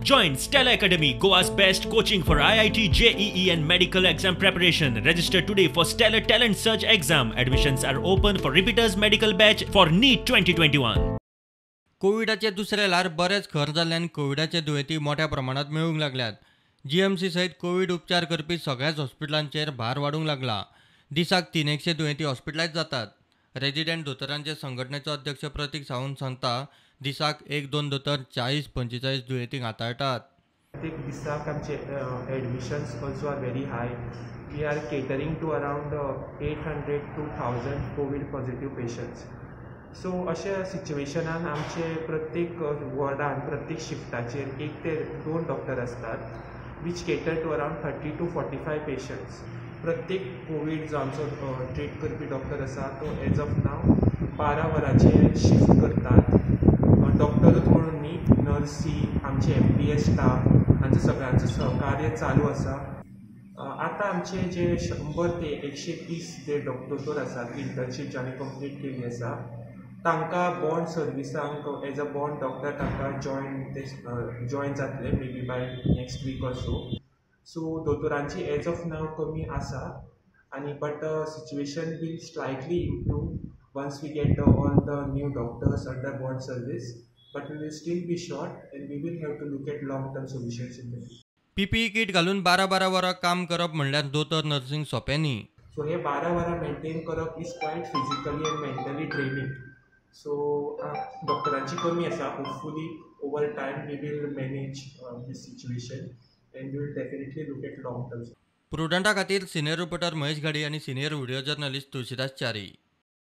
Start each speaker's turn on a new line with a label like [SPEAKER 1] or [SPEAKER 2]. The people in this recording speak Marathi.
[SPEAKER 1] Join Stella Academy, Goa's best coaching for IIT, JEE and medical exam preparation. Register today for Stellar Talent Search exam. Admissions are open for repeaters medical batch for NEET 2021.
[SPEAKER 2] कोविडाचे दुसरे ल्हार बरेच खर जाल्ल्यान कोविडाचे दुयेंती मोठ्या प्रमाणात मेळूंक लागल्यात. जीएमसी सयत कोविड उपचार करपी सगळ्याच हॉस्पिटलांचेर भार वाडूंक लागला. दिसाक 300 दुयेंती हॉस्पिटलायज जातात. रेजिडेंट दोतोरांचे संघटनेचो अध्यक्ष प्रतीक सावंत सांगता, दिसाक 1-2 दोतोर 40-45 दुयेंतींक हाताळटात.
[SPEAKER 3] प्रत्येक दिसाक आमचे admissions also are very high. We are catering to around 800 to 1000 covid positive patients. So अशा सिच्युएशनान आमचे प्रत्येक वॉर्डान प्रत्येक शिफ्टाचेर 1 ते 2 डॉक्टर असतात वीच cater to around 30 to 45 patients. प्रत्येक कोविड जो आमचो ट्रीट करपी डॉक्टर आसा तो एज ऑफ नाव 12 वरांचे शिफ्ट करतात. डॉक्टरूच म्हणून न्ही, नर्सी, आमचे MPS स्टाफ हांचो सगळ्यांचो सहकार्य चालू आसा. आतां आमचे जे 100 ते 130 जे दोतोर आसात इंटर्नशीप जाणी कंप्लीट केली आसा तांकां बॉन्ड सर्विसांक एज अ बॉन्ड डॉक्टर तांकां जॉयन जातले may be by next week or so. So दोतोरांची एज ऑफ नाव कमी आसा आनी but situation will slightly improve once we get all the new doctors under bond service, but we will still be short and we will have to look at long-term solutions in that.
[SPEAKER 2] PPE kit घालून 12 वरां काम करप म्हणल्यार दोतोर नर्सिंग सोंपें न्ही.
[SPEAKER 3] सो हे 12 वरां मेंटेन करप is quite physically and mentally draining. So डॉक्टरांची कमी आसा. Hopefully over time we will manage this situation and we will definitely look at long term.
[SPEAKER 2] प्रुडंटा खातीर सिनियर रिपोर्टर महेश घाडी आनी senior video journalist Tulshidas Chari.